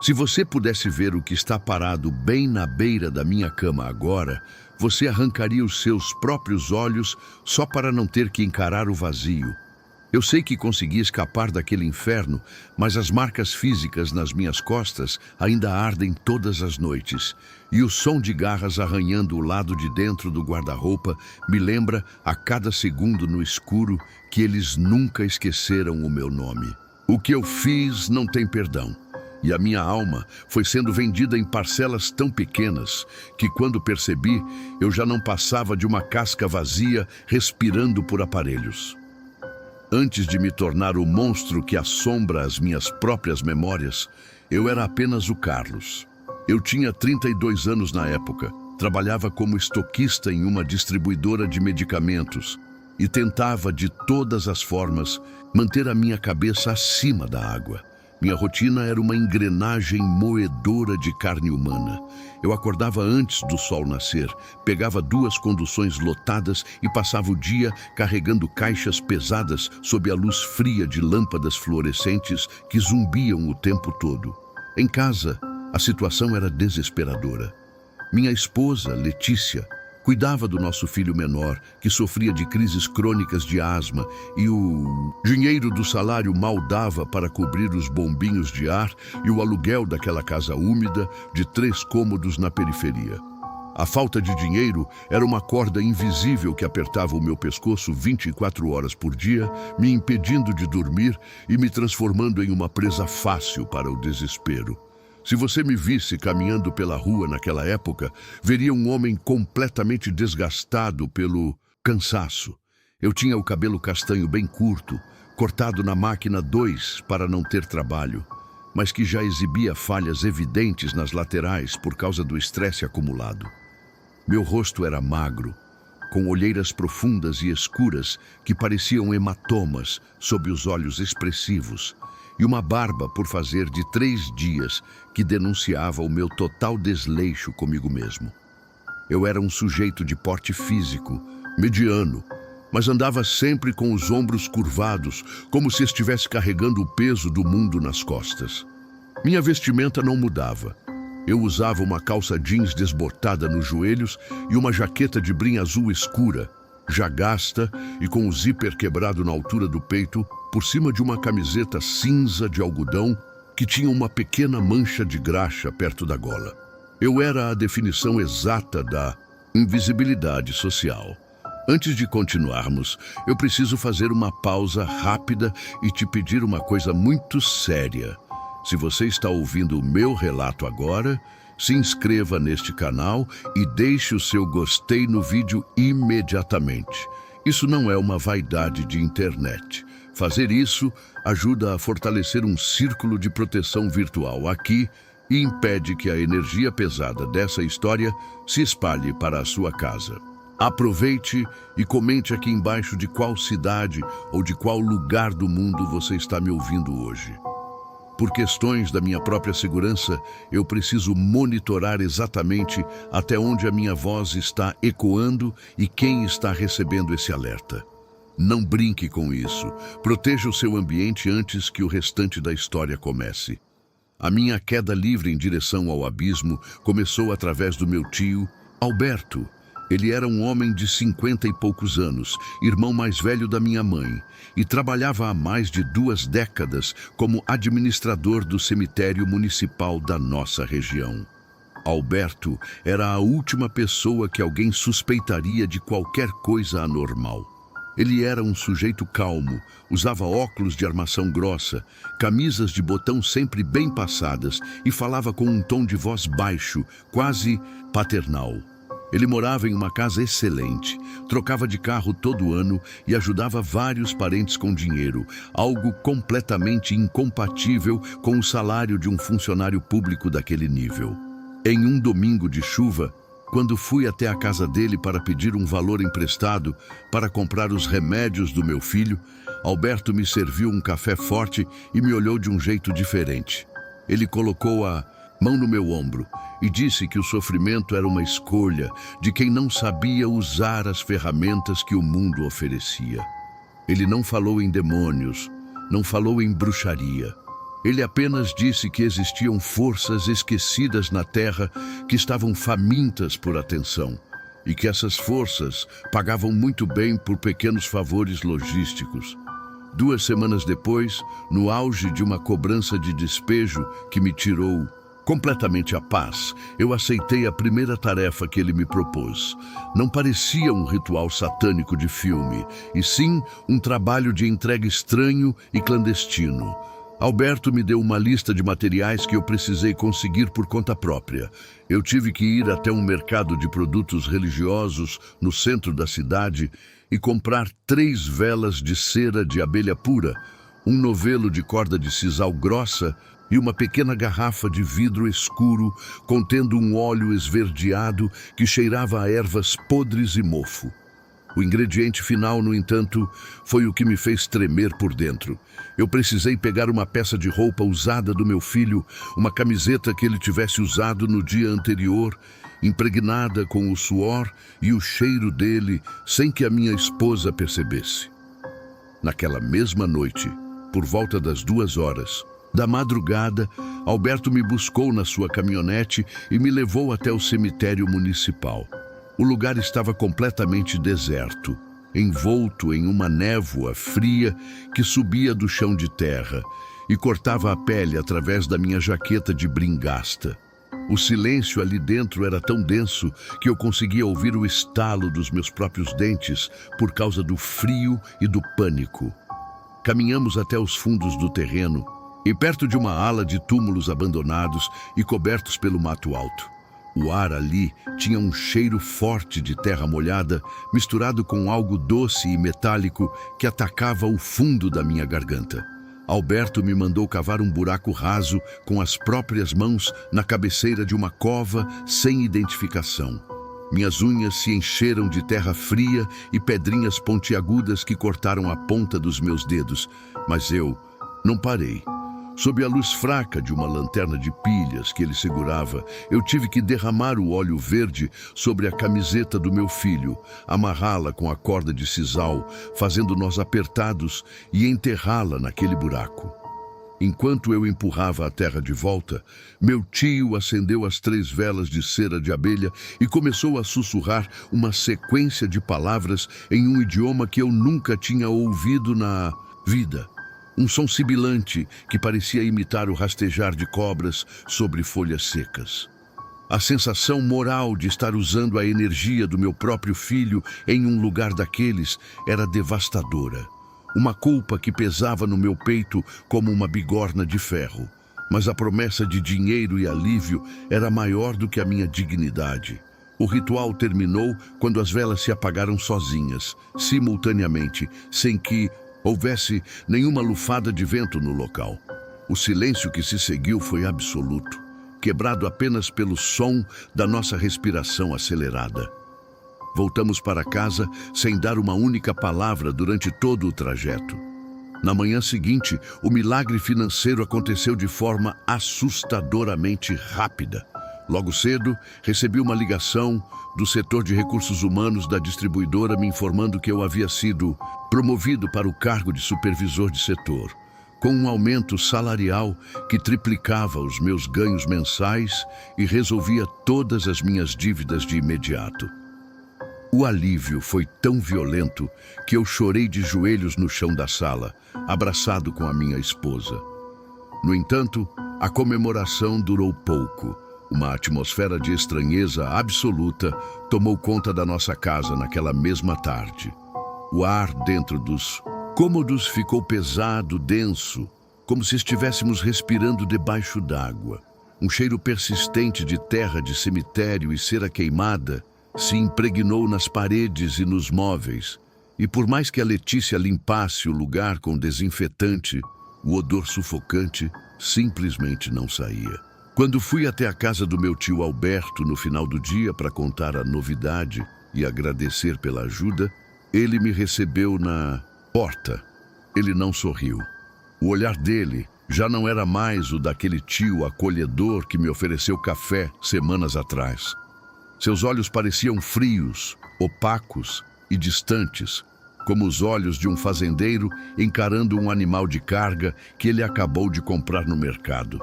Se você pudesse ver o que está parado bem na beira da minha cama agora, você arrancaria os seus próprios olhos só para não ter que encarar o vazio. Eu sei que consegui escapar daquele inferno, mas as marcas físicas nas minhas costas ainda ardem todas as noites. E o som de garras arranhando o lado de dentro do guarda-roupa me lembra a cada segundo no escuro que eles nunca esqueceram o meu nome. O que eu fiz não tem perdão. E a minha alma foi sendo vendida em parcelas tão pequenas que, quando percebi, eu já não passava de uma casca vazia respirando por aparelhos. Antes de me tornar o monstro que assombra as minhas próprias memórias, eu era apenas o Carlos. Eu tinha 32 anos na época, trabalhava como estoquista em uma distribuidora de medicamentos e tentava, de todas as formas, manter a minha cabeça acima da água. Minha rotina era uma engrenagem moedora de carne humana. Eu acordava antes do sol nascer, pegava 2 conduções lotadas e passava o dia carregando caixas pesadas sob a luz fria de lâmpadas fluorescentes que zumbiam o tempo todo. Em casa, a situação era desesperadora. Minha esposa, Letícia, cuidava do nosso filho menor, que sofria de crises crônicas de asma, e o dinheiro do salário mal dava para cobrir os bombinhos de ar e o aluguel daquela casa úmida de 3 cômodos na periferia. A falta de dinheiro era uma corda invisível que apertava o meu pescoço 24 horas por dia, me impedindo de dormir e me transformando em uma presa fácil para o desespero. Se você me visse caminhando pela rua naquela época, veria um homem completamente desgastado pelo cansaço. Eu tinha o cabelo castanho bem curto, cortado na máquina 2 para não ter trabalho, mas que já exibia falhas evidentes nas laterais por causa do estresse acumulado. Meu rosto era magro, com olheiras profundas e escuras que pareciam hematomas sob os olhos expressivos, e uma barba por fazer de 3 dias que denunciava o meu total desleixo comigo mesmo. Eu era um sujeito de porte físico, mediano, mas andava sempre com os ombros curvados, como se estivesse carregando o peso do mundo nas costas. Minha vestimenta não mudava. Eu usava uma calça jeans desbotada nos joelhos e uma jaqueta de brim azul escura, já gasta e com o zíper quebrado na altura do peito, por cima de uma camiseta cinza de algodão que tinha uma pequena mancha de graxa perto da gola. Eu era a definição exata da invisibilidade social. Antes de continuarmos, eu preciso fazer uma pausa rápida e te pedir uma coisa muito séria. Se você está ouvindo o meu relato agora, se inscreva neste canal e deixe o seu gostei no vídeo imediatamente. Isso não é uma vaidade de internet. Fazer isso ajuda a fortalecer um círculo de proteção virtual aqui e impede que a energia pesada dessa história se espalhe para a sua casa. Aproveite e comente aqui embaixo de qual cidade ou de qual lugar do mundo você está me ouvindo hoje. Por questões da minha própria segurança, eu preciso monitorar exatamente até onde a minha voz está ecoando e quem está recebendo esse alerta. Não brinque com isso. Proteja o seu ambiente antes que o restante da história comece. A minha queda livre em direção ao abismo começou através do meu tio, Alberto. Ele era um homem de 50 e poucos anos, irmão mais velho da minha mãe, e trabalhava há mais de 2 décadas como administrador do cemitério municipal da nossa região. Alberto era a última pessoa que alguém suspeitaria de qualquer coisa anormal. Ele era um sujeito calmo, usava óculos de armação grossa, camisas de botão sempre bem passadas e falava com um tom de voz baixo, quase paternal. Ele morava em uma casa excelente, trocava de carro todo ano e ajudava vários parentes com dinheiro, algo completamente incompatível com o salário de um funcionário público daquele nível. Em um domingo de chuva, quando fui até a casa dele para pedir um valor emprestado para comprar os remédios do meu filho, Alberto me serviu um café forte e me olhou de um jeito diferente. Ele colocou a mão no meu ombro e disse que o sofrimento era uma escolha de quem não sabia usar as ferramentas que o mundo oferecia. Ele não falou em demônios, não falou em bruxaria. Ele apenas disse que existiam forças esquecidas na Terra que estavam famintas por atenção e que essas forças pagavam muito bem por pequenos favores logísticos. 2 semanas depois, no auge de uma cobrança de despejo que me tirou completamente a paz, eu aceitei a primeira tarefa que ele me propôs. Não parecia um ritual satânico de filme, e sim um trabalho de entrega estranho e clandestino. Alberto me deu uma lista de materiais que eu precisei conseguir por conta própria. Eu tive que ir até um mercado de produtos religiosos no centro da cidade e comprar 3 velas de cera de abelha pura, um novelo de corda de sisal grossa e uma pequena garrafa de vidro escuro contendo um óleo esverdeado que cheirava a ervas podres e mofo. O ingrediente final, no entanto, foi o que me fez tremer por dentro. Eu precisei pegar uma peça de roupa usada do meu filho, uma camiseta que ele tivesse usado no dia anterior, impregnada com o suor e o cheiro dele, sem que a minha esposa percebesse. Naquela mesma noite, por volta das 2 horas da madrugada, Alberto me buscou na sua caminhonete e me levou até o cemitério municipal. O lugar estava completamente deserto, envolto em uma névoa fria que subia do chão de terra e cortava a pele através da minha jaqueta de bringasta. O silêncio ali dentro era tão denso que eu conseguia ouvir o estalo dos meus próprios dentes por causa do frio e do pânico. Caminhamos até os fundos do terreno e perto de uma ala de túmulos abandonados e cobertos pelo mato alto. O ar ali tinha um cheiro forte de terra molhada, misturado com algo doce e metálico que atacava o fundo da minha garganta. Alberto me mandou cavar um buraco raso com as próprias mãos na cabeceira de uma cova sem identificação. Minhas unhas se encheram de terra fria e pedrinhas pontiagudas que cortaram a ponta dos meus dedos, mas eu não parei. Sob a luz fraca de uma lanterna de pilhas que ele segurava, eu tive que derramar o óleo verde sobre a camiseta do meu filho, amarrá-la com a corda de sisal, fazendo nós apertados e enterrá-la naquele buraco. Enquanto eu empurrava a terra de volta, meu tio acendeu as 3 velas de cera de abelha e começou a sussurrar uma sequência de palavras em um idioma que eu nunca tinha ouvido na vida. Um som sibilante que parecia imitar o rastejar de cobras sobre folhas secas. A sensação moral de estar usando a energia do meu próprio filho em um lugar daqueles era devastadora. Uma culpa que pesava no meu peito como uma bigorna de ferro. Mas a promessa de dinheiro e alívio era maior do que a minha dignidade. O ritual terminou quando as velas se apagaram sozinhas, simultaneamente, sem que houvesse nenhuma lufada de vento no local. O silêncio que se seguiu foi absoluto, quebrado apenas pelo som da nossa respiração acelerada. Voltamos para casa sem dar uma única palavra durante todo o trajeto. Na manhã seguinte, o milagre financeiro aconteceu de forma assustadoramente rápida. Logo cedo, recebi uma ligação do setor de recursos humanos da distribuidora me informando que eu havia sido promovido para o cargo de supervisor de setor, com um aumento salarial que triplicava os meus ganhos mensais e resolvia todas as minhas dívidas de imediato. O alívio foi tão violento que eu chorei de joelhos no chão da sala, abraçado com a minha esposa. No entanto, a comemoração durou pouco. Uma atmosfera de estranheza absoluta tomou conta da nossa casa naquela mesma tarde. O ar dentro dos cômodos ficou pesado, denso, como se estivéssemos respirando debaixo d'água. Um cheiro persistente de terra de cemitério e cera queimada se impregnou nas paredes e nos móveis, e por mais que a Letícia limpasse o lugar com desinfetante, o odor sufocante simplesmente não saía. Quando fui até a casa do meu tio Alberto no final do dia para contar a novidade e agradecer pela ajuda, ele me recebeu na porta. Ele não sorriu. O olhar dele já não era mais o daquele tio acolhedor que me ofereceu café semanas atrás. Seus olhos pareciam frios, opacos e distantes, como os olhos de um fazendeiro encarando um animal de carga que ele acabou de comprar no mercado.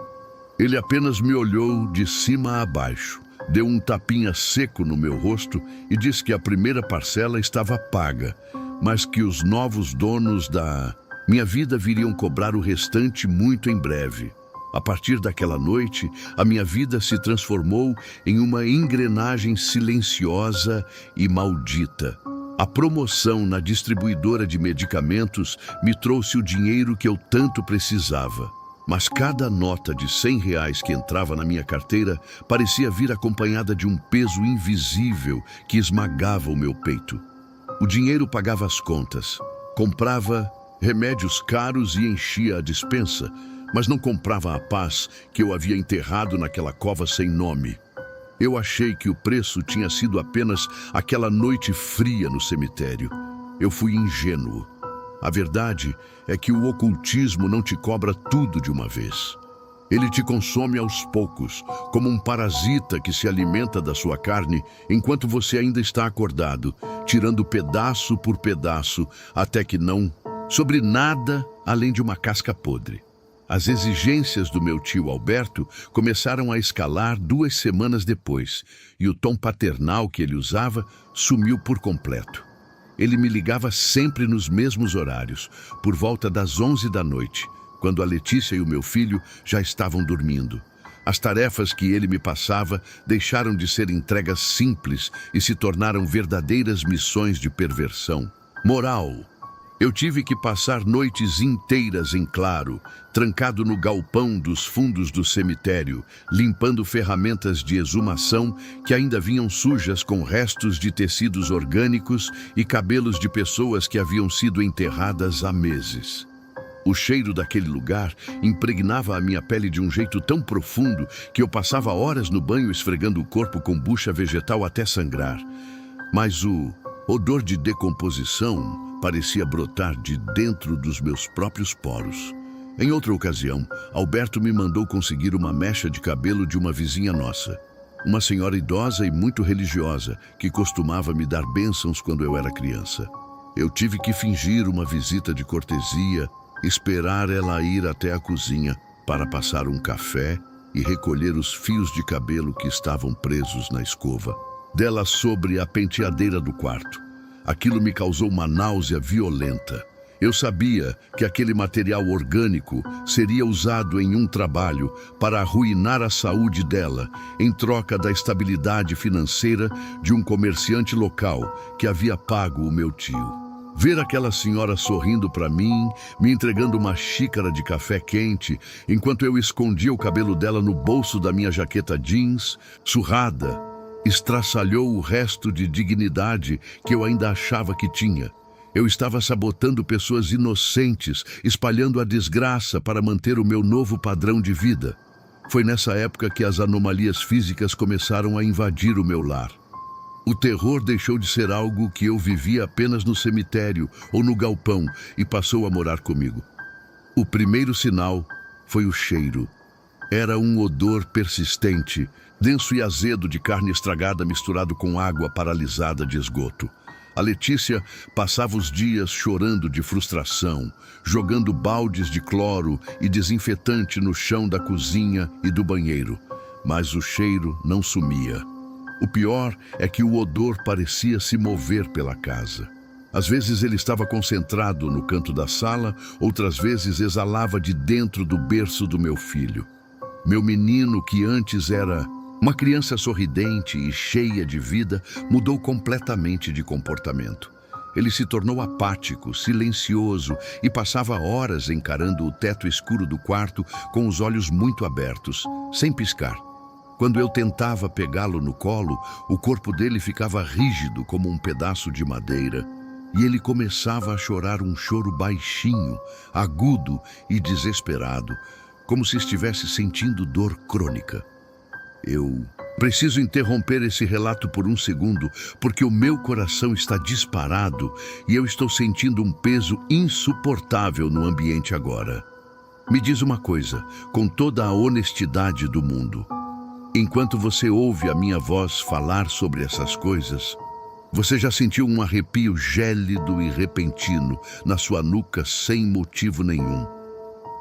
Ele apenas me olhou de cima a baixo, deu um tapinha seco no meu rosto e disse que a primeira parcela estava paga, mas que os novos donos da minha vida viriam cobrar o restante muito em breve. A partir daquela noite, a minha vida se transformou em uma engrenagem silenciosa e maldita. A promoção na distribuidora de medicamentos me trouxe o dinheiro que eu tanto precisava. Mas cada nota de R$ 100 que entrava na minha carteira parecia vir acompanhada de um peso invisível que esmagava o meu peito. O dinheiro pagava as contas, comprava remédios caros e enchia a despensa, mas não comprava a paz que eu havia enterrado naquela cova sem nome. Eu achei que o preço tinha sido apenas aquela noite fria no cemitério. Eu fui ingênuo. A verdade é que o ocultismo não te cobra tudo de uma vez. Ele te consome aos poucos, como um parasita que se alimenta da sua carne enquanto você ainda está acordado, tirando pedaço por pedaço, até que não sobre nada além de uma casca podre. As exigências do meu tio Alberto começaram a escalar 2 semanas depois, e o tom paternal que ele usava sumiu por completo. Ele me ligava sempre nos mesmos horários, por volta das 11 da noite, quando a Letícia e o meu filho já estavam dormindo. As tarefas que ele me passava deixaram de ser entregas simples e se tornaram verdadeiras missões de perversão. Moral: eu tive que passar noites inteiras em claro, trancado no galpão dos fundos do cemitério, limpando ferramentas de exumação que ainda vinham sujas com restos de tecidos orgânicos e cabelos de pessoas que haviam sido enterradas há meses. O cheiro daquele lugar impregnava a minha pele de um jeito tão profundo que eu passava horas no banho esfregando o corpo com bucha vegetal até sangrar. Mas o odor de decomposição parecia brotar de dentro dos meus próprios poros. Em outra ocasião, Alberto me mandou conseguir uma mecha de cabelo de uma vizinha nossa. Uma senhora idosa e muito religiosa que costumava me dar bênçãos quando eu era criança. Eu tive que fingir uma visita de cortesia, esperar ela ir até a cozinha para passar um café e recolher os fios de cabelo que estavam presos na escova dela sobre a penteadeira do quarto. Aquilo me causou uma náusea violenta. Eu sabia que aquele material orgânico seria usado em um trabalho para arruinar a saúde dela, em troca da estabilidade financeira de um comerciante local que havia pago o meu tio. Ver aquela senhora sorrindo para mim, me entregando uma xícara de café quente, enquanto eu escondia o cabelo dela no bolso da minha jaqueta jeans, surrada, estraçalhou o resto de dignidade que eu ainda achava que tinha. Eu estava sabotando pessoas inocentes, espalhando a desgraça para manter o meu novo padrão de vida. Foi nessa época que as anomalias físicas começaram a invadir o meu lar. O terror deixou de ser algo que eu vivia apenas no cemitério ou no galpão e passou a morar comigo. O primeiro sinal foi o cheiro. Era um odor persistente, denso e azedo de carne estragada misturado com água paralisada de esgoto. A Letícia passava os dias chorando de frustração, jogando baldes de cloro e desinfetante no chão da cozinha e do banheiro, mas o cheiro não sumia. O pior é que o odor parecia se mover pela casa. Às vezes ele estava concentrado no canto da sala, outras vezes exalava de dentro do berço do meu filho. Meu menino, que antes era uma criança sorridente e cheia de vida, mudou completamente de comportamento. Ele se tornou apático, silencioso e passava horas encarando o teto escuro do quarto com os olhos muito abertos, sem piscar. Quando eu tentava pegá-lo no colo, o corpo dele ficava rígido como um pedaço de madeira e ele começava a chorar um choro baixinho, agudo e desesperado, como se estivesse sentindo dor crônica. Eu preciso interromper esse relato por um segundo, porque o meu coração está disparado e eu estou sentindo um peso insuportável no ambiente agora. Me diz uma coisa, com toda a honestidade do mundo. Enquanto você ouve a minha voz falar sobre essas coisas, Você já sentiu um arrepio gélido e repentino na sua nuca sem motivo nenhum?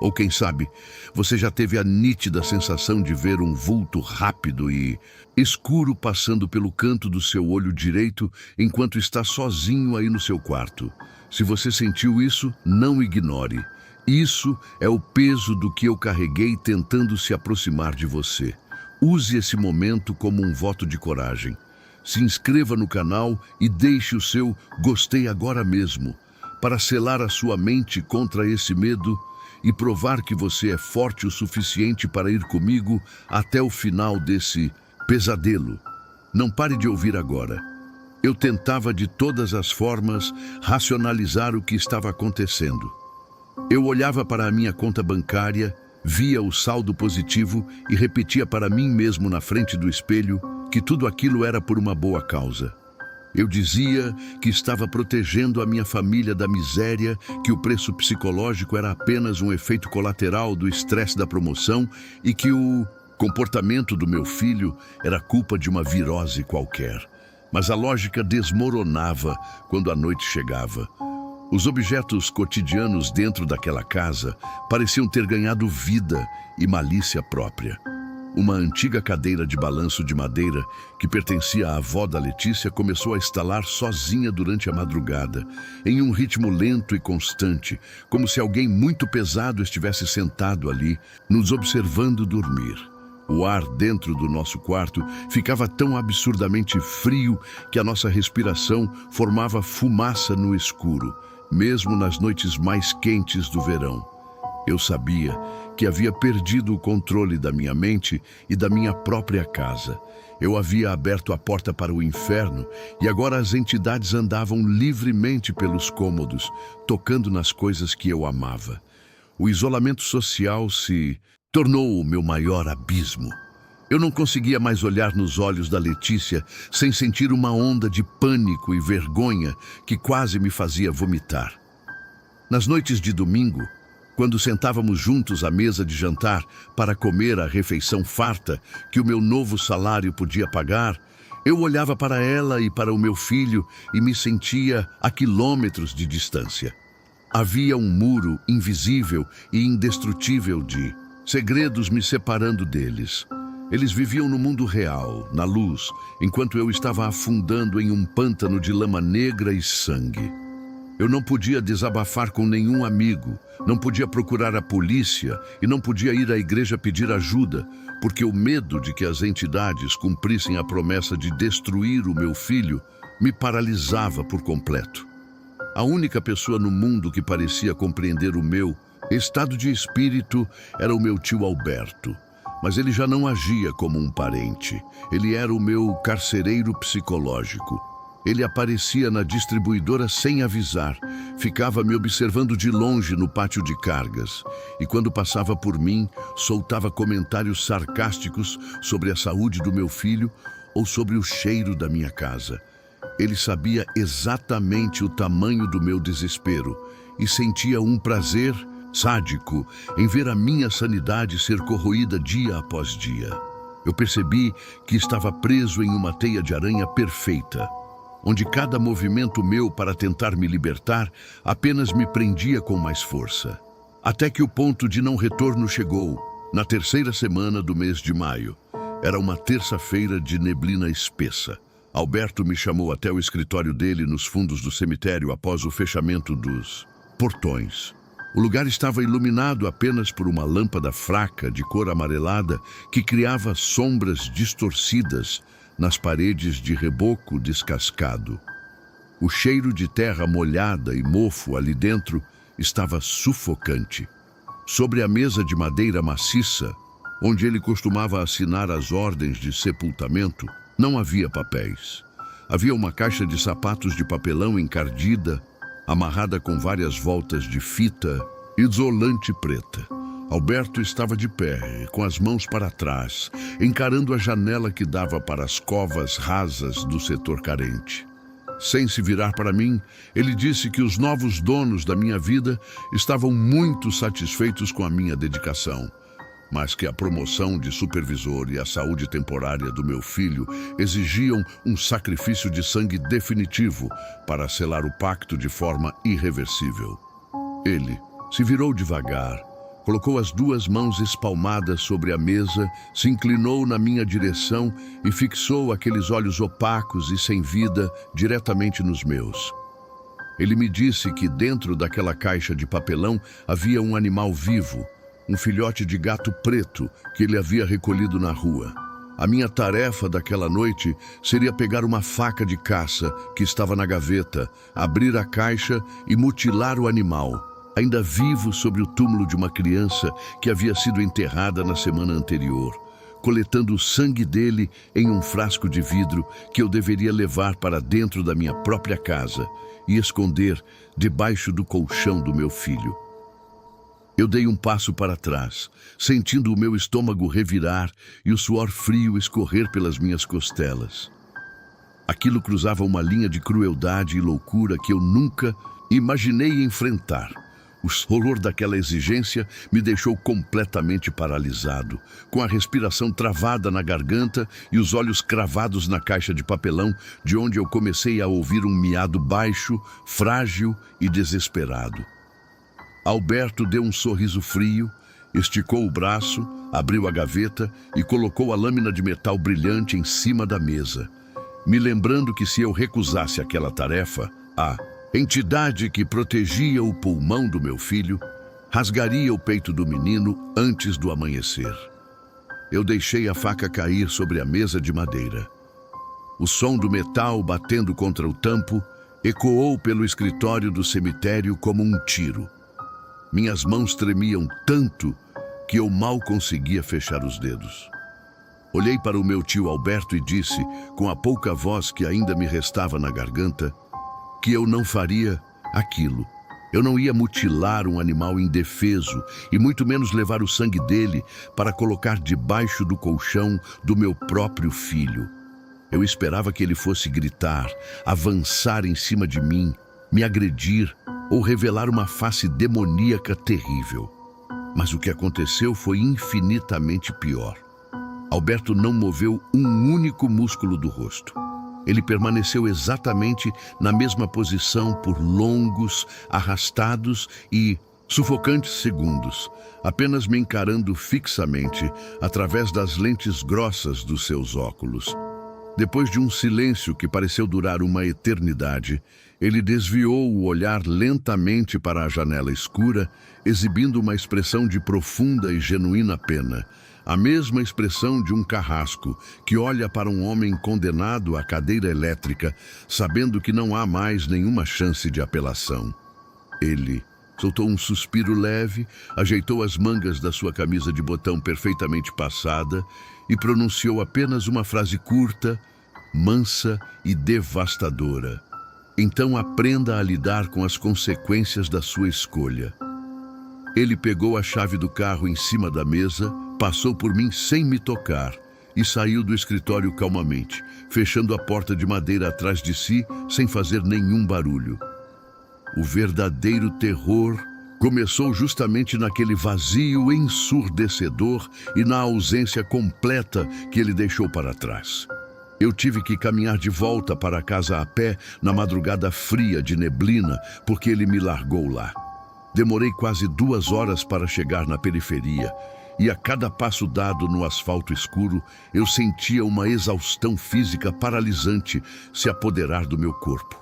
Ou quem sabe, você já teve a nítida sensação de ver um vulto rápido e escuro passando pelo canto do seu olho direito enquanto está sozinho aí no seu quarto. Se você sentiu isso, não ignore. Isso é o peso do que eu carreguei tentando se aproximar de você. Use esse momento como um voto de coragem. Se inscreva no canal e deixe o seu gostei agora mesmo, para selar a sua mente contra esse medo e provar que você é forte o suficiente para ir comigo até o final desse pesadelo. Não pare de ouvir agora. Eu tentava de todas as formas racionalizar o que estava acontecendo. Eu olhava para a minha conta bancária, via o saldo positivo e repetia para mim mesmo na frente do espelho que tudo aquilo era por uma boa causa. Eu dizia que estava protegendo a minha família da miséria, que o preço psicológico era apenas um efeito colateral do estresse da promoção e que o comportamento do meu filho era culpa de uma virose qualquer. Mas a lógica desmoronava quando a noite chegava. Os objetos cotidianos dentro daquela casa pareciam ter ganhado vida e malícia própria. Uma antiga cadeira de balanço de madeira que pertencia à avó da Letícia começou a estalar sozinha durante a madrugada, em um ritmo lento e constante, como se alguém muito pesado estivesse sentado ali, nos observando dormir. O ar dentro do nosso quarto ficava tão absurdamente frio que a nossa respiração formava fumaça no escuro, mesmo nas noites mais quentes do verão. Eu sabia que havia perdido o controle da minha mente e da minha própria casa. Eu havia aberto a porta para o inferno e agora as entidades andavam livremente pelos cômodos, tocando nas coisas que eu amava. O isolamento social se tornou o meu maior abismo. Eu não conseguia mais olhar nos olhos da Letícia sem sentir uma onda de pânico e vergonha que quase me fazia vomitar. Nas noites de domingo, quando sentávamos juntos à mesa de jantar para comer a refeição farta que o meu novo salário podia pagar, eu olhava para ela e para o meu filho e me sentia a quilômetros de distância. Havia um muro invisível e indestrutível de segredos me separando deles. Eles viviam no mundo real, na luz, enquanto eu estava afundando em um pântano de lama negra e sangue. Eu não podia desabafar com nenhum amigo, não podia procurar a polícia e não podia ir à igreja pedir ajuda, porque o medo de que as entidades cumprissem a promessa de destruir o meu filho me paralisava por completo. A única pessoa no mundo que parecia compreender o meu estado de espírito era o meu tio Alberto, mas ele já não agia como um parente. Ele era o meu carcereiro psicológico. Ele aparecia na distribuidora sem avisar, ficava me observando de longe no pátio de cargas e quando passava por mim, soltava comentários sarcásticos sobre a saúde do meu filho ou sobre o cheiro da minha casa. Ele sabia exatamente o tamanho do meu desespero e sentia um prazer sádico em ver a minha sanidade ser corroída dia após dia. Eu percebi que estava preso em uma teia de aranha perfeita, onde cada movimento meu para tentar me libertar apenas me prendia com mais força. Até que o ponto de não retorno chegou, na terceira semana do mês de maio. Era uma terça-feira de neblina espessa. Alberto me chamou até o escritório dele nos fundos do cemitério após o fechamento dos portões. O lugar estava iluminado apenas por uma lâmpada fraca de cor amarelada que criava sombras distorcidas nas paredes de reboco descascado. O cheiro de terra molhada e mofo ali dentro estava sufocante. Sobre a mesa de madeira maciça, onde ele costumava assinar as ordens de sepultamento, não havia papéis. Havia uma caixa de sapatos de papelão encardida, amarrada com várias voltas de fita isolante preta. Alberto estava de pé, com as mãos para trás, encarando a janela que dava para as covas rasas do setor carente. Sem se virar para mim, ele disse que os novos donos da minha vida estavam muito satisfeitos com a minha dedicação, mas que a promoção de supervisor e a saúde temporária do meu filho exigiam um sacrifício de sangue definitivo para selar o pacto de forma irreversível. Ele se virou devagar, colocou as duas mãos espalmadas sobre a mesa, se inclinou na minha direção e fixou aqueles olhos opacos e sem vida diretamente nos meus. Ele me disse que dentro daquela caixa de papelão havia um animal vivo, um filhote de gato preto que ele havia recolhido na rua. A minha tarefa daquela noite seria pegar uma faca de caça que estava na gaveta, abrir a caixa e mutilar o animal, ainda vivo sobre o túmulo de uma criança que havia sido enterrada na semana anterior, coletando o sangue dele em um frasco de vidro que eu deveria levar para dentro da minha própria casa e esconder debaixo do colchão do meu filho. Eu dei um passo para trás, sentindo o meu estômago revirar e o suor frio escorrer pelas minhas costelas. Aquilo cruzava uma linha de crueldade e loucura que eu nunca imaginei enfrentar. O horror daquela exigência me deixou completamente paralisado, com a respiração travada na garganta e os olhos cravados na caixa de papelão, de onde eu comecei a ouvir um miado baixo, frágil e desesperado. Alberto deu um sorriso frio, esticou o braço, abriu a gaveta e colocou a lâmina de metal brilhante em cima da mesa, me lembrando que se eu recusasse aquela tarefa, a entidade que protegia o pulmão do meu filho rasgaria o peito do menino antes do amanhecer. Eu deixei a faca cair sobre a mesa de madeira. O som do metal batendo contra o tampo ecoou pelo escritório do cemitério como um tiro. Minhas mãos tremiam tanto que eu mal conseguia fechar os dedos. Olhei para o meu tio Alberto e disse, com a pouca voz que ainda me restava na garganta, que eu não faria aquilo. Eu não ia mutilar um animal indefeso e muito menos levar o sangue dele para colocar debaixo do colchão do meu próprio filho. Eu esperava que ele fosse gritar, avançar em cima de mim, me agredir ou revelar uma face demoníaca terrível. Mas o que aconteceu foi infinitamente pior. Alberto não moveu um único músculo do rosto. Ele permaneceu exatamente na mesma posição por longos, arrastados e sufocantes segundos, apenas me encarando fixamente através das lentes grossas dos seus óculos. Depois de um silêncio que pareceu durar uma eternidade, ele desviou o olhar lentamente para a janela escura, exibindo uma expressão de profunda e genuína pena, a mesma expressão de um carrasco que olha para um homem condenado à cadeira elétrica, sabendo que não há mais nenhuma chance de apelação. Ele soltou um suspiro leve, ajeitou as mangas da sua camisa de botão perfeitamente passada e pronunciou apenas uma frase curta, mansa e devastadora. Então aprenda a lidar com as consequências da sua escolha. Ele pegou a chave do carro em cima da mesa, passou por mim sem me tocar e saiu do escritório calmamente, fechando a porta de madeira atrás de si sem fazer nenhum barulho. O verdadeiro terror começou justamente naquele vazio ensurdecedor e na ausência completa que ele deixou para trás. Eu tive que caminhar de volta para casa a pé na madrugada fria de neblina, porque ele me largou lá. Demorei quase 2 horas para chegar na periferia, e a cada passo dado no asfalto escuro, eu sentia uma exaustão física paralisante se apoderar do meu corpo.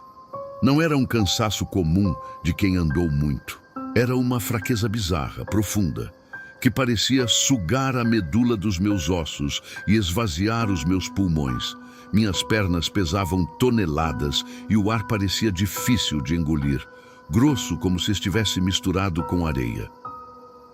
Não era um cansaço comum de quem andou muito. Era uma fraqueza bizarra, profunda, que parecia sugar a medula dos meus ossos e esvaziar os meus pulmões. Minhas pernas pesavam toneladas e o ar parecia difícil de engolir, grosso como se estivesse misturado com areia.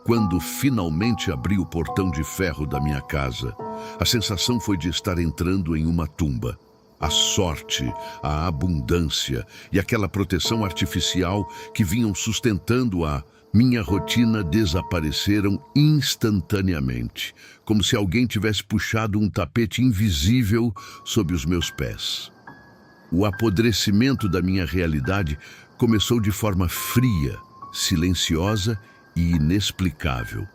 Quando finalmente abri o portão de ferro da minha casa, a sensação foi de estar entrando em uma tumba. A sorte, a abundância e aquela proteção artificial que vinham sustentando a minha rotina desapareceram instantaneamente, como se alguém tivesse puxado um tapete invisível sob os meus pés. O apodrecimento da minha realidade começou de forma fria, silenciosa e inexplicável.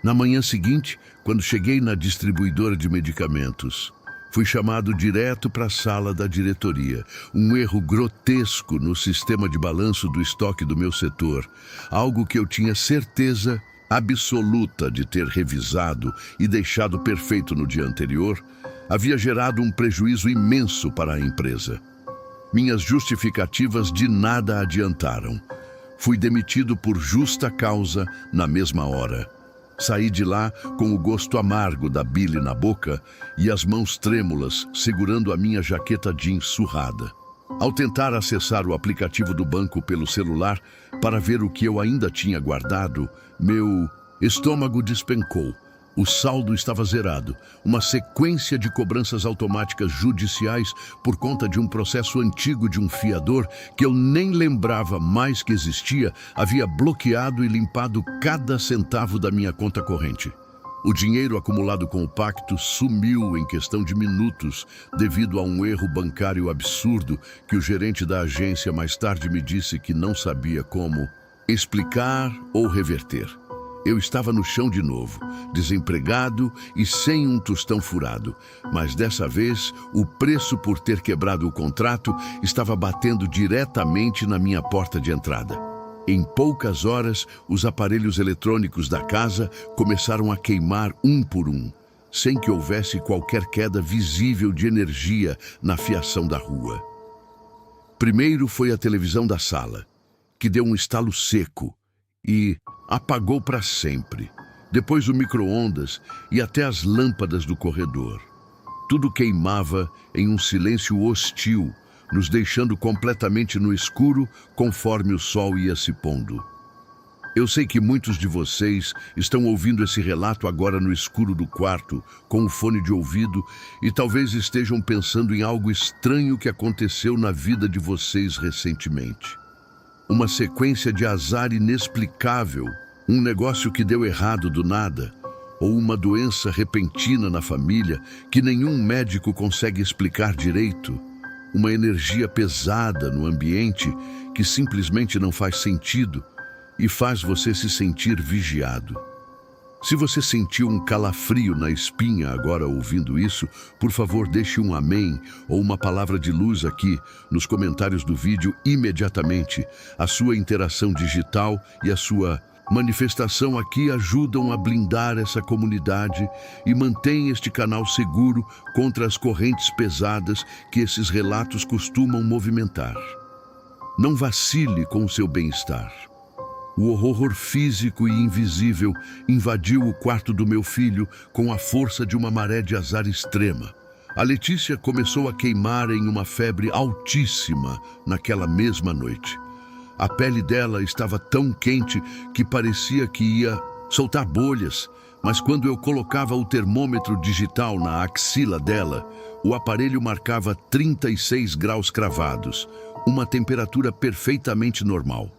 Na manhã seguinte, quando cheguei na distribuidora de medicamentos, fui chamado direto para a sala da diretoria. Um erro grotesco no sistema de balanço do estoque do meu setor, algo que eu tinha certeza absoluta de ter revisado e deixado perfeito no dia anterior, havia gerado um prejuízo imenso para a empresa. Minhas justificativas de nada adiantaram. Fui demitido por justa causa na mesma hora. Saí de lá com o gosto amargo da bile na boca e as mãos trêmulas segurando a minha jaqueta jeans surrada. Ao tentar acessar o aplicativo do banco pelo celular para ver o que eu ainda tinha guardado, meu estômago despencou. O saldo estava zerado, uma sequência de cobranças automáticas judiciais por conta de um processo antigo de um fiador que eu nem lembrava mais que existia, havia bloqueado e limpado cada centavo da minha conta corrente. O dinheiro acumulado com o pacto sumiu em questão de minutos devido a um erro bancário absurdo que o gerente da agência mais tarde me disse que não sabia como explicar ou reverter. Eu estava no chão de novo, desempregado e sem um tostão furado. Mas dessa vez, o preço por ter quebrado o contrato estava batendo diretamente na minha porta de entrada. Em poucas horas, os aparelhos eletrônicos da casa começaram a queimar um por um, sem que houvesse qualquer queda visível de energia na fiação da rua. Primeiro foi a televisão da sala, que deu um estalo seco e apagou para sempre. Depois o micro-ondas e até as lâmpadas do corredor. Tudo queimava em um silêncio hostil, nos deixando completamente no escuro conforme o sol ia se pondo. Eu sei que muitos de vocês estão ouvindo esse relato agora no escuro do quarto, com o fone de ouvido, e talvez estejam pensando em algo estranho que aconteceu na vida de vocês recentemente. Uma sequência de azar inexplicável, um negócio que deu errado do nada, ou uma doença repentina na família que nenhum médico consegue explicar direito, uma energia pesada no ambiente que simplesmente não faz sentido e faz você se sentir vigiado. Se você sentiu um calafrio na espinha agora ouvindo isso, por favor deixe um amém ou uma palavra de luz aqui nos comentários do vídeo imediatamente. A sua interação digital e a sua manifestação aqui ajudam a blindar essa comunidade e mantém este canal seguro contra as correntes pesadas que esses relatos costumam movimentar. Não vacile com o seu bem-estar. O horror físico e invisível invadiu o quarto do meu filho com a força de uma maré de azar extrema. A Letícia começou a queimar em uma febre altíssima naquela mesma noite. A pele dela estava tão quente que parecia que ia soltar bolhas, mas quando eu colocava o termômetro digital na axila dela, o aparelho marcava 36 graus cravados, uma temperatura perfeitamente normal.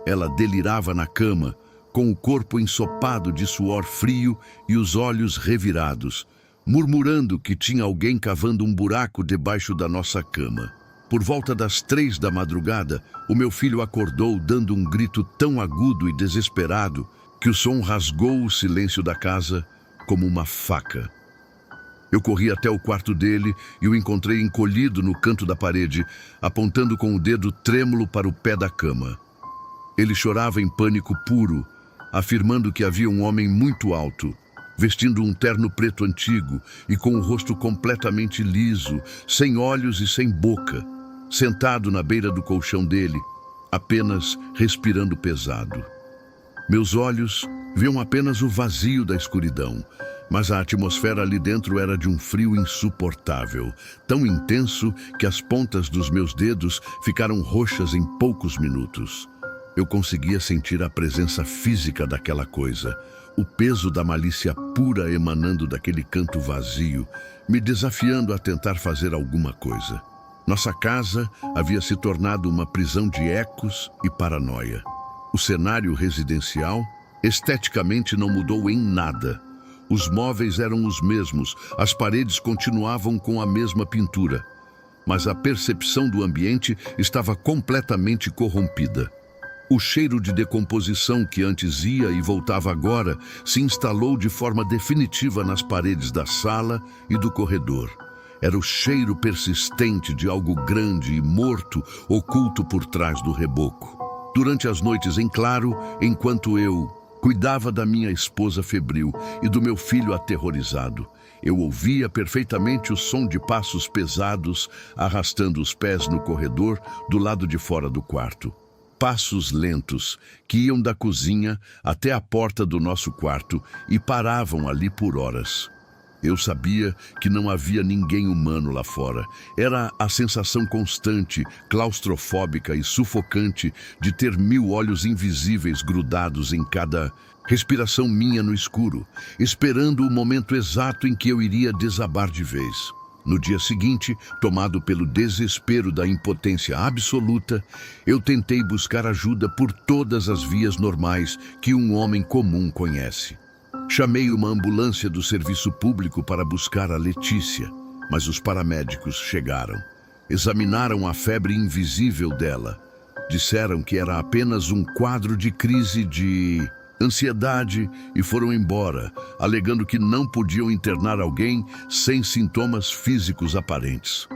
Ela delirava na cama, com o corpo ensopado de suor frio e os olhos revirados, murmurando que tinha alguém cavando um buraco debaixo da nossa cama. Por volta das 3 da madrugada, o meu filho acordou dando um grito tão agudo e desesperado que o som rasgou o silêncio da casa como uma faca. Eu corri até o quarto dele e o encontrei encolhido no canto da parede, apontando com o dedo trêmulo para o pé da cama. Ele chorava em pânico puro, afirmando que havia um homem muito alto, vestindo um terno preto antigo e com o rosto completamente liso, sem olhos e sem boca, sentado na beira do colchão dele, apenas respirando pesado. Meus olhos viam apenas o vazio da escuridão, mas a atmosfera ali dentro era de um frio insuportável, tão intenso que as pontas dos meus dedos ficaram roxas em poucos minutos. Eu conseguia sentir a presença física daquela coisa, o peso da malícia pura emanando daquele canto vazio, me desafiando a tentar fazer alguma coisa. Nossa casa havia se tornado uma prisão de ecos e paranoia. O cenário residencial, esteticamente, não mudou em nada. Os móveis eram os mesmos, as paredes continuavam com a mesma pintura, mas a percepção do ambiente estava completamente corrompida. O cheiro de decomposição que antes ia e voltava agora se instalou de forma definitiva nas paredes da sala e do corredor. Era o cheiro persistente de algo grande e morto oculto por trás do reboco. Durante as noites em claro, enquanto eu cuidava da minha esposa febril e do meu filho aterrorizado, eu ouvia perfeitamente o som de passos pesados arrastando os pés no corredor do lado de fora do quarto. Passos lentos que iam da cozinha até a porta do nosso quarto e paravam ali por horas. Eu sabia que não havia ninguém humano lá fora. Era a sensação constante, claustrofóbica e sufocante de ter 1000 olhos invisíveis grudados em cada respiração minha no escuro, esperando o momento exato em que eu iria desabar de vez. No dia seguinte, tomado pelo desespero da impotência absoluta, eu tentei buscar ajuda por todas as vias normais que um homem comum conhece. Chamei uma ambulância do serviço público para buscar a Letícia, mas os paramédicos chegaram. Examinaram a febre invisível dela. Disseram que era apenas um quadro de crise de ansiedade e foram embora, alegando que não podiam internar alguém sem sintomas físicos aparentes.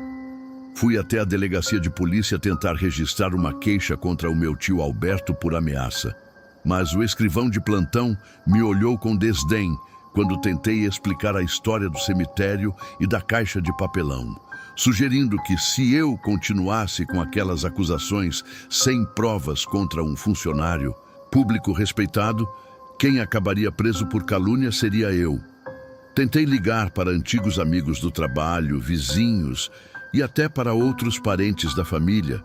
Fui até a delegacia de polícia tentar registrar uma queixa contra o meu tio Alberto por ameaça, mas o escrivão de plantão me olhou com desdém quando tentei explicar a história do cemitério e da caixa de papelão, sugerindo que se eu continuasse com aquelas acusações sem provas contra um funcionário público respeitado, quem acabaria preso por calúnia seria eu. Tentei ligar para antigos amigos do trabalho, vizinhos e até para outros parentes da família,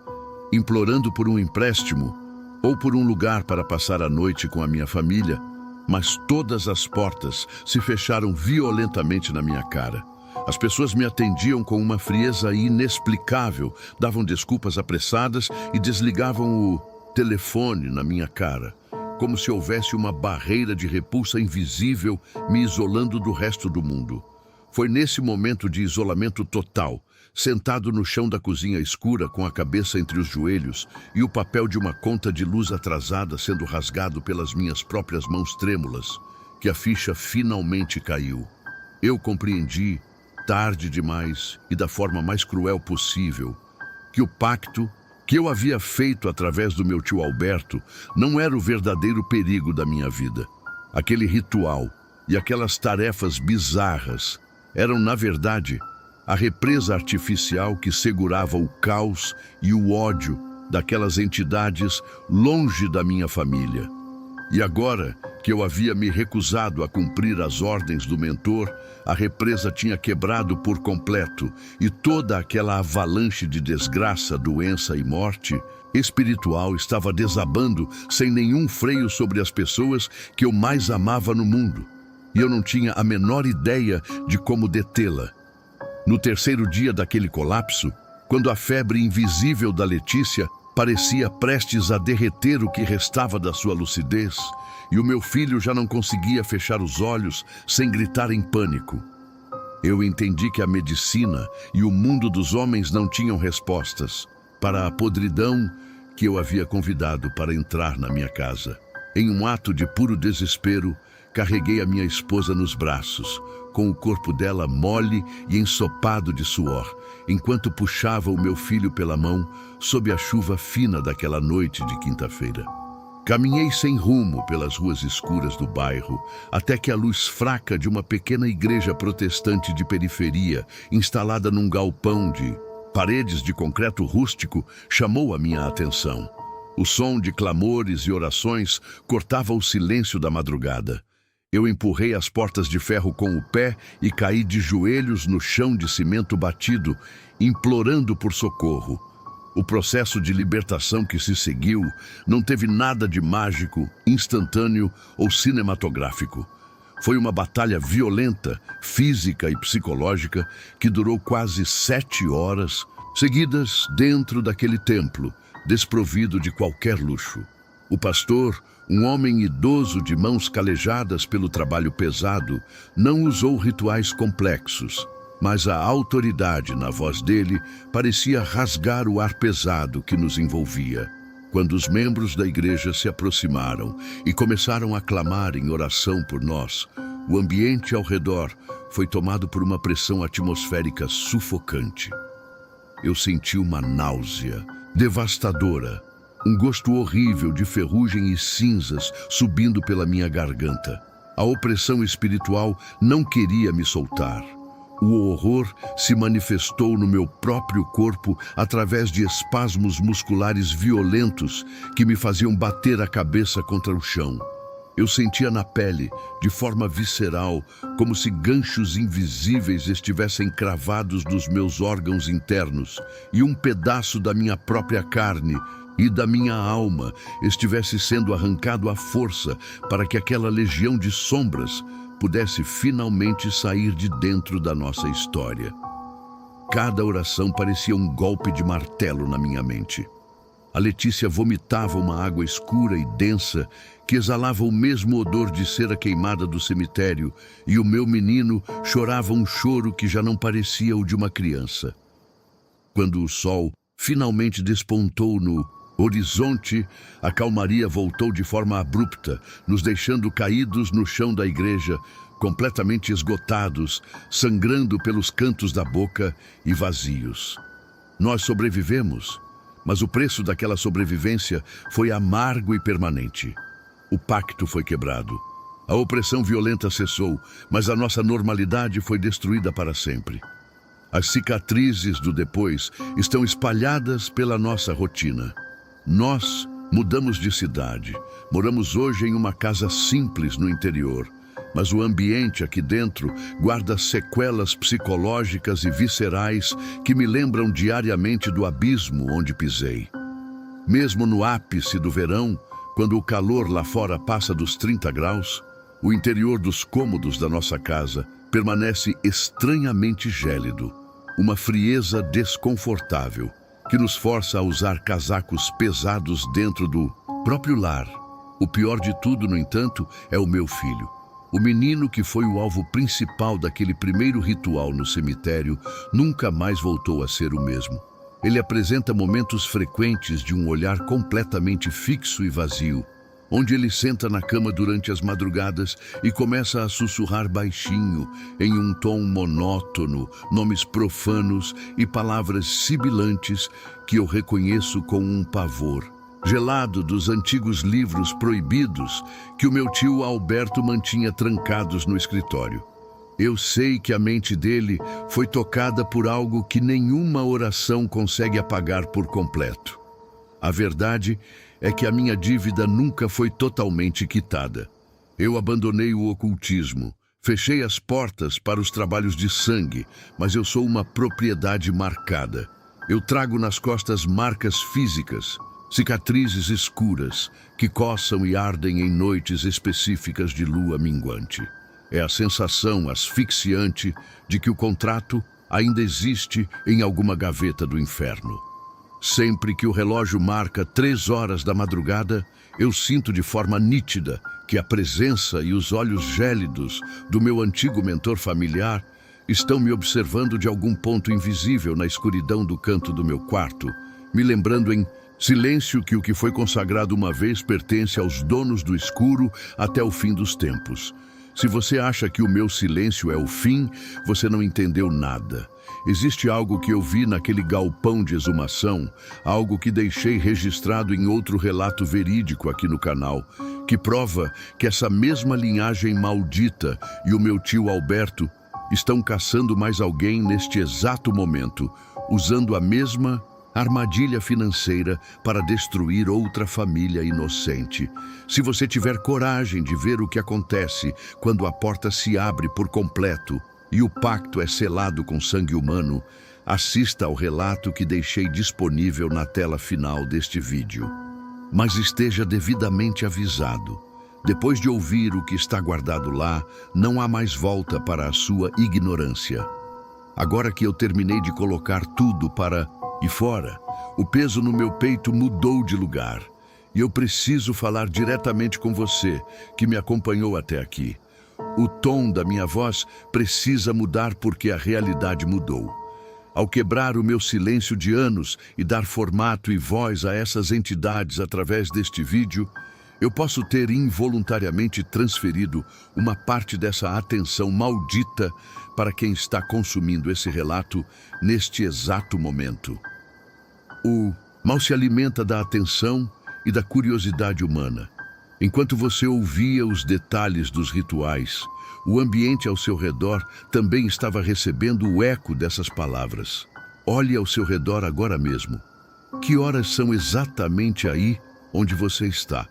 implorando por um empréstimo ou por um lugar para passar a noite com a minha família, mas todas as portas se fecharam violentamente na minha cara. As pessoas me atendiam com uma frieza inexplicável, davam desculpas apressadas e desligavam o telefone na minha cara, como se houvesse uma barreira de repulsa invisível me isolando do resto do mundo. Foi nesse momento de isolamento total, sentado no chão da cozinha escura com a cabeça entre os joelhos e o papel de uma conta de luz atrasada sendo rasgado pelas minhas próprias mãos trêmulas, que a ficha finalmente caiu. Eu compreendi, tarde demais e da forma mais cruel possível, que o pacto que eu havia feito através do meu tio Alberto não era o verdadeiro perigo da minha vida. Aquele ritual e aquelas tarefas bizarras eram, na verdade, a represa artificial que segurava o caos e o ódio daquelas entidades longe da minha família. E agora que eu havia me recusado a cumprir as ordens do mentor, a represa tinha quebrado por completo e toda aquela avalanche de desgraça, doença e morte espiritual estava desabando sem nenhum freio sobre as pessoas que eu mais amava no mundo. E eu não tinha a menor ideia de como detê-la. No terceiro dia daquele colapso, quando a febre invisível da Letícia parecia prestes a derreter o que restava da sua lucidez, e o meu filho já não conseguia fechar os olhos sem gritar em pânico, eu entendi que a medicina e o mundo dos homens não tinham respostas para a podridão que eu havia convidado para entrar na minha casa. Em um ato de puro desespero, carreguei a minha esposa nos braços, com o corpo dela mole e ensopado de suor, enquanto puxava o meu filho pela mão sob a chuva fina daquela noite de quinta-feira. Caminhei sem rumo pelas ruas escuras do bairro, até que a luz fraca de uma pequena igreja protestante de periferia, instalada num galpão de paredes de concreto rústico, chamou a minha atenção. O som de clamores e orações cortava o silêncio da madrugada. Eu empurrei as portas de ferro com o pé e caí de joelhos no chão de cimento batido, implorando por socorro. O processo de libertação que se seguiu não teve nada de mágico, instantâneo ou cinematográfico. Foi uma batalha violenta, física e psicológica, que durou quase 7 horas, seguidas dentro daquele templo, desprovido de qualquer luxo. O pastor, um homem idoso de mãos calejadas pelo trabalho pesado, não usou rituais complexos, mas a autoridade na voz dele parecia rasgar o ar pesado que nos envolvia. Quando os membros da igreja se aproximaram e começaram a clamar em oração por nós, o ambiente ao redor foi tomado por uma pressão atmosférica sufocante. Eu senti uma náusea devastadora, um gosto horrível de ferrugem e cinzas subindo pela minha garganta. A opressão espiritual não queria me soltar. O horror se manifestou no meu próprio corpo através de espasmos musculares violentos que me faziam bater a cabeça contra o chão. Eu sentia na pele, de forma visceral, como se ganchos invisíveis estivessem cravados nos meus órgãos internos e um pedaço da minha própria carne e da minha alma estivesse sendo arrancado à força para que aquela legião de sombras pudesse finalmente sair de dentro da nossa história. Cada oração parecia um golpe de martelo na minha mente. A Letícia vomitava uma água escura e densa que exalava o mesmo odor de cera queimada do cemitério, e o meu menino chorava um choro que já não parecia o de uma criança. Quando o sol finalmente despontou no horizonte, a calmaria voltou de forma abrupta, nos deixando caídos no chão da igreja, completamente esgotados, sangrando pelos cantos da boca e vazios. Nós sobrevivemos, mas o preço daquela sobrevivência foi amargo e permanente. O pacto foi quebrado. A opressão violenta cessou, mas a nossa normalidade foi destruída para sempre. As cicatrizes do depois estão espalhadas pela nossa rotina. Nós mudamos de cidade, moramos hoje em uma casa simples no interior, mas o ambiente aqui dentro guarda sequelas psicológicas e viscerais que me lembram diariamente do abismo onde pisei. Mesmo no ápice do verão, quando o calor lá fora passa dos 30 graus, o interior dos cômodos da nossa casa permanece estranhamente gélido, uma frieza desconfortável que nos força a usar casacos pesados dentro do próprio lar. O pior de tudo, no entanto, é o meu filho. O menino que foi o alvo principal daquele primeiro ritual no cemitério nunca mais voltou a ser o mesmo. Ele apresenta momentos frequentes de um olhar completamente fixo e vazio, onde ele senta na cama durante as madrugadas e começa a sussurrar baixinho, em um tom monótono, nomes profanos e palavras sibilantes que eu reconheço com um pavor, gelado dos antigos livros proibidos que o meu tio Alberto mantinha trancados no escritório. Eu sei que a mente dele foi tocada por algo que nenhuma oração consegue apagar por completo. A verdade é que a minha dívida nunca foi totalmente quitada. Eu abandonei o ocultismo, fechei as portas para os trabalhos de sangue, mas eu sou uma propriedade marcada. Eu trago nas costas marcas físicas, cicatrizes escuras que coçam e ardem em noites específicas de lua minguante. É a sensação asfixiante de que o contrato ainda existe em alguma gaveta do inferno. Sempre que o relógio marca 3 horas da madrugada, eu sinto de forma nítida que a presença e os olhos gélidos do meu antigo mentor familiar estão me observando de algum ponto invisível na escuridão do canto do meu quarto, me lembrando em silêncio que o que foi consagrado uma vez pertence aos donos do escuro até o fim dos tempos. Se você acha que o meu silêncio é o fim, você não entendeu nada. Existe algo que eu vi naquele galpão de exumação, algo que deixei registrado em outro relato verídico aqui no canal, que prova que essa mesma linhagem maldita e o meu tio Alberto estão caçando mais alguém neste exato momento, usando a mesma armadilha financeira para destruir outra família inocente. Se você tiver coragem de ver o que acontece quando a porta se abre por completo e o pacto é selado com sangue humano, assista ao relato que deixei disponível na tela final deste vídeo. Mas esteja devidamente avisado. Depois de ouvir o que está guardado lá, não há mais volta para a sua ignorância. Agora que eu terminei de colocar tudo para e fora, o peso no meu peito mudou de lugar. E eu preciso falar diretamente com você, que me acompanhou até aqui. O tom da minha voz precisa mudar porque a realidade mudou. Ao quebrar o meu silêncio de anos e dar formato e voz a essas entidades através deste vídeo, eu posso ter involuntariamente transferido uma parte dessa atenção maldita para quem está consumindo esse relato neste exato momento. O mal se alimenta da atenção e da curiosidade humana. Enquanto você ouvia os detalhes dos rituais, o ambiente ao seu redor também estava recebendo o eco dessas palavras. Olhe ao seu redor agora mesmo. Que horas são exatamente aí onde você está?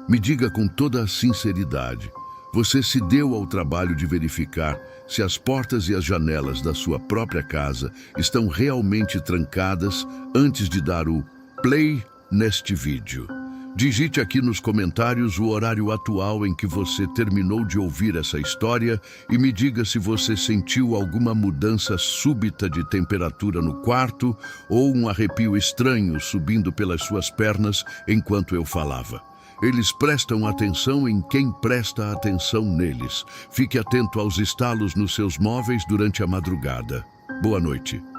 Me diga com toda a sinceridade. Você se deu ao trabalho de verificar se as portas e as janelas da sua própria casa estão realmente trancadas antes de dar o play neste vídeo. Digite aqui nos comentários o horário atual em que você terminou de ouvir essa história e me diga se você sentiu alguma mudança súbita de temperatura no quarto ou um arrepio estranho subindo pelas suas pernas enquanto eu falava. Eles prestam atenção em quem presta atenção neles. Fique atento aos estalos nos seus móveis durante a madrugada. Boa noite.